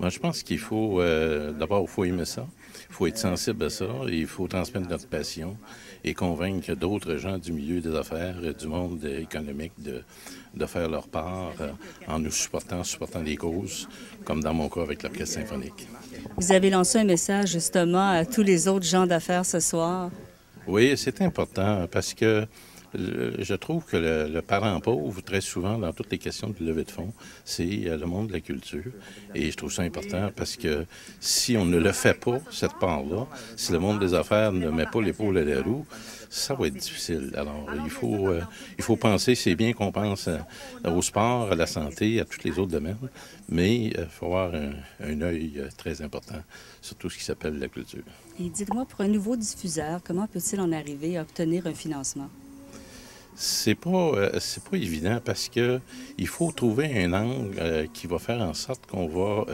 Moi, je pense qu'il faut, d'abord, il faut aimer ça, il faut être sensible à ça, et il faut transmettre notre passion et convaincre d'autres gens du milieu des affaires, du monde économique de faire leur part en nous supportant des causes, comme dans mon cas avec l'Orchestre symphonique. Vous avez lancé un message justement à tous les autres gens d'affaires ce soir. Oui, c'est important parce que je trouve que le parent pauvre, très souvent, dans toutes les questions de levée de fonds, c'est le monde de la culture. Et je trouve ça important parce que si on ne le fait pas, cette part-là, si le monde des affaires ne met pas l'épaule à la roue, ça va être difficile. Alors, il faut penser, c'est bien qu'on pense au sport, à la santé, à tous les autres domaines, mais il faut avoir un œil très important sur tout ce qui s'appelle la culture. Et dites-moi, pour un nouveau diffuseur, comment peut-il en arriver à obtenir un financement? C'est pas évident parce que il faut trouver un angle qui va faire en sorte qu'on va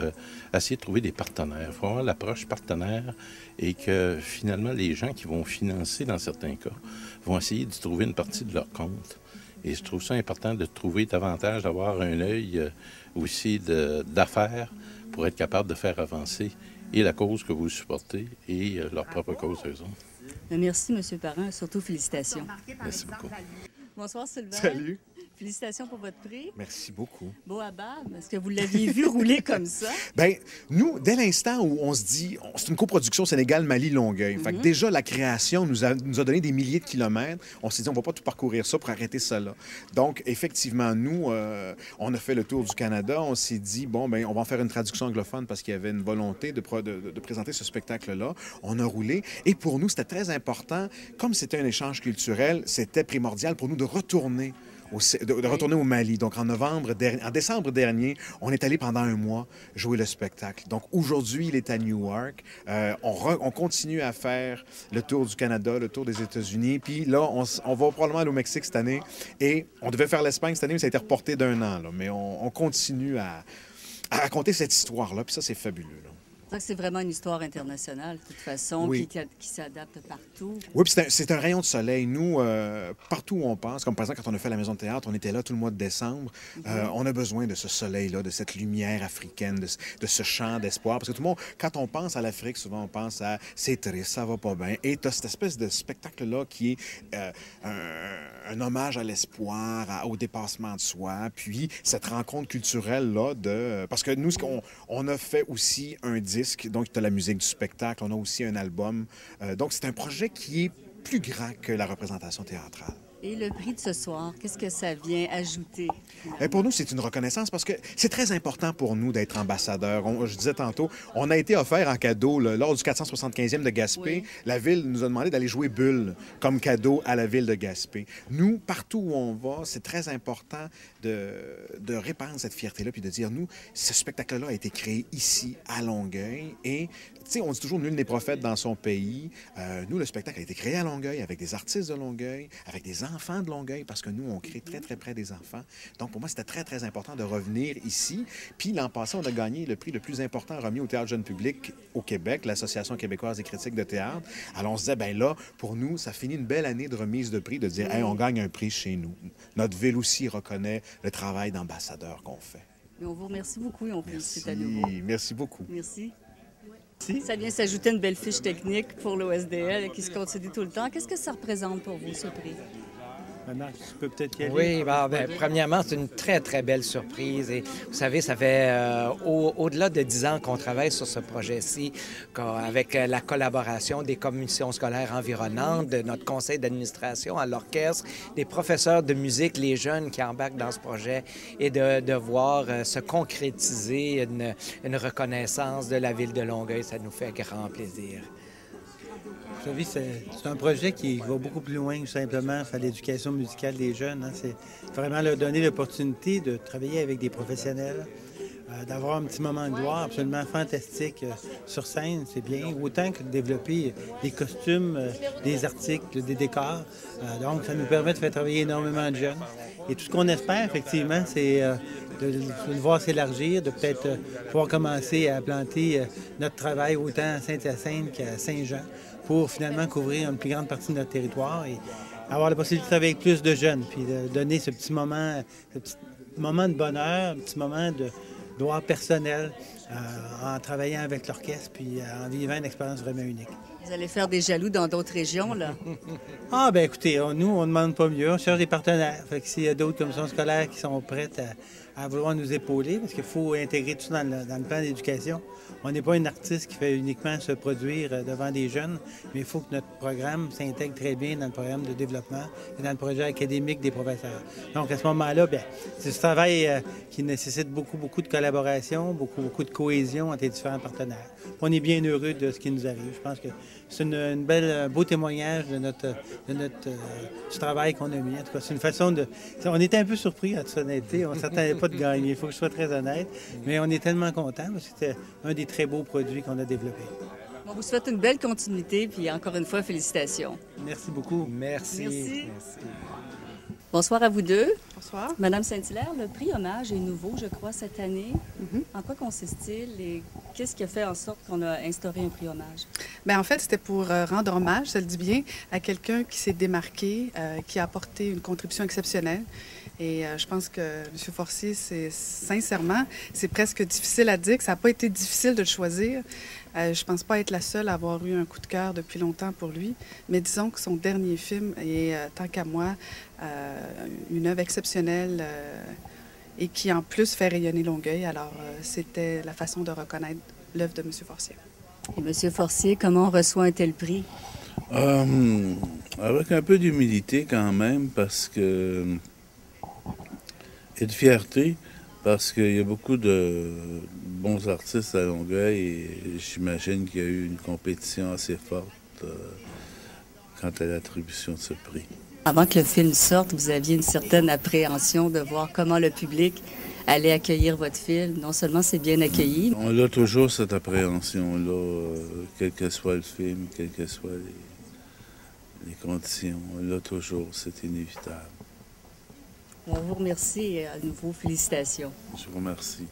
essayer de trouver des partenaires. Il faut avoir l'approche partenaire et que finalement les gens qui vont financer dans certains cas vont essayer de trouver une partie de leur compte. Et je trouve ça important de trouver davantage, d'avoir un œil aussi d'affaires pour être capable de faire avancer et la cause que vous supportez et leur propre cause eux autres. Merci, M. Parent. Surtout, félicitations. Merci beaucoup. Bonsoir, Sylvain. Salut. Félicitations pour votre prix. Merci beaucoup. Boabab, est-ce que vous l'aviez vu rouler comme ça? Bien, nous, dès l'instant où on se dit, c'est une coproduction Sénégal-Mali-Longueuil. Fait que déjà, la création nous a donné des milliers de kilomètres. On s'est dit, on va pas tout parcourir ça pour arrêter ça là. Donc, effectivement, nous, on a fait le tour du Canada. On s'est dit, bon, ben, on va en faire une traduction anglophone parce qu'il y avait une volonté de présenter ce spectacle-là. On a roulé. Et pour nous, c'était très important. Comme c'était un échange culturel, c'était primordial pour nous de retourner au Mali. Donc, en décembre dernier, on est allé pendant un mois jouer le spectacle. Donc, aujourd'hui, il est à Newark. On continue à faire le tour du Canada, le tour des États-Unis. Puis là, on va probablement aller au Mexique cette année. Et on devait faire l'Espagne cette année, mais ça a été reporté d'un an. Là. Mais on continue à raconter cette histoire-là. Puis ça, c'est fabuleux. Là. C'est vraiment une histoire internationale, de toute façon, oui. qui s'adapte partout. Oui, puis c'est un rayon de soleil. Nous, partout où on passe, comme par exemple quand on a fait la Maison de théâtre, on était là tout le mois de décembre. On a besoin de ce soleil-là, de cette lumière africaine, de ce chant d'espoir. Parce que tout le monde, quand on pense à l'Afrique, souvent on pense à « c'est triste, ça va pas bien ». Et tu as cette espèce de spectacle-là qui est un hommage à l'espoir, au dépassement de soi. Puis cette rencontre culturelle-là parce que nous, on a fait aussi un disque. Donc, tu as la musique du spectacle. On a aussi un album. Donc, c'est un projet qui est plus grand que la représentation théâtrale. Et le prix de ce soir, qu'est-ce que ça vient ajouter? Et pour nous, c'est une reconnaissance parce que c'est très important pour nous d'être ambassadeurs. Je disais tantôt, on a été offert en cadeau lors du 475e de Gaspé. Oui. La Ville nous a demandé d'aller jouer Bulle comme cadeau à la Ville de Gaspé. Nous, partout où on va, c'est très important de répandre cette fierté-là puis de dire, nous, ce spectacle-là a été créé ici, à Longueuil. Et, tu sais, on dit toujours, nul n'est prophète dans son pays. Nous, le spectacle a été créé à Longueuil avec des artistes de Longueuil, avec des enfants de Longueuil, parce que nous, on crée très, très près des enfants. Donc, pour moi, c'était très, très important de revenir ici. Puis, l'an passé, on a gagné le prix le plus important remis au Théâtre jeune public au Québec, l'Association québécoise des critiques de théâtre. Alors, on se disait, bien là, pour nous, ça finit une belle année de remise de prix, de dire, hey, on gagne un prix chez nous. Notre ville aussi reconnaît le travail d'ambassadeur qu'on fait. Mais on vous remercie beaucoup et on félicite à nouveau. Merci beaucoup. Merci. Ça vient s'ajouter une belle fiche technique pour l'OSDL qui se continue tout le temps. Qu'est-ce que ça représente pour vous, ce prix? Marc, tu peux peut-être y aller. Oui, premièrement, c'est une très, très belle surprise. Et vous savez, ça fait au-delà de 10 ans qu'on travaille sur ce projet-ci, avec la collaboration des commissions scolaires environnantes, de notre conseil d'administration, à l'orchestre, des professeurs de musique, les jeunes qui embarquent dans ce projet, et de voir se concrétiser une reconnaissance de la Ville de Longueuil. Ça nous fait grand plaisir. Vous savez, c'est un projet qui va beaucoup plus loin que simplement faire l'éducation musicale des jeunes. Hein. C'est vraiment leur donner l'opportunité de travailler avec des professionnels, d'avoir un petit moment de gloire absolument fantastique sur scène, c'est bien. Autant que de développer des costumes, des articles, des décors. Donc, ça nous permet de faire travailler énormément de jeunes. Et tout ce qu'on espère, effectivement, c'est de le voir s'élargir, de peut-être pouvoir commencer à planter notre travail autant à Saint-Hyacinthe qu'à Saint-Jean, pour finalement couvrir une plus grande partie de notre territoire et avoir la possibilité de travailler avec plus de jeunes, puis de donner ce petit moment de bonheur, un petit moment de gloire personnelle en travaillant avec l'orchestre puis en vivant une expérience vraiment unique. Vous allez faire des jaloux dans d'autres régions, là. Ah, ben écoutez, nous, on ne demande pas mieux. On cherche des partenaires. Fait que s'il y a d'autres commissions scolaires qui sont prêtes à vouloir nous épauler, parce qu'il faut intégrer tout ça dans le plan d'éducation. On n'est pas un artiste qui fait uniquement se produire devant des jeunes, mais il faut que notre programme s'intègre très bien dans le programme de développement et dans le projet académique des professeurs. Donc, à ce moment-là, bien, c'est ce travail qui nécessite beaucoup de collaboration, beaucoup de cohésion entre les différents partenaires. On est bien heureux de ce qui nous arrive. Je pense que c'est un beau témoignage de du travail qu'on a mis. En tout cas, c'est une façon de... On était un peu surpris, en toute honnêteté. On ne s'attendait pas de gagner. Il faut que je sois très honnête. Mais on est tellement contents parce que c'était un des très beaux produits qu'on a développés. On vous souhaite une belle continuité, puis encore une fois, félicitations. Merci beaucoup. Merci. Merci. Bonsoir à vous deux. Bonsoir. Madame Saint-Hilaire, le prix Hommage est nouveau, je crois, cette année. En quoi consiste-t-il et qu'est-ce qui a fait en sorte qu'on a instauré un prix Hommage? Bien, en fait, c'était pour rendre hommage, ça le dit bien, à quelqu'un qui s'est démarqué, qui a apporté une contribution exceptionnelle. Et je pense que M. Forcier, sincèrement, c'est presque difficile à dire, que ça n'a pas été difficile de le choisir. Je ne pense pas être la seule à avoir eu un coup de cœur depuis longtemps pour lui, mais disons que son dernier film est, tant qu'à moi, une œuvre exceptionnelle et qui, en plus, fait rayonner Longueuil. Alors, c'était la façon de reconnaître l'œuvre de M. Forcier. Et M. Forcier, comment on reçoit un tel prix? Avec un peu d'humilité quand même, parce que... et de fierté, parce qu'il y a beaucoup de bons artistes à Longueuil et j'imagine qu'il y a eu une compétition assez forte quant à l'attribution de ce prix. Avant que le film sorte, vous aviez une certaine appréhension de voir comment le public allait accueillir votre film. Non seulement c'est bien accueilli. On a toujours cette appréhension-là, quel que soit le film, quelles que soient les conditions. On l'a toujours, c'est inévitable. On vous remercie et à nouveau félicitations. Je vous remercie.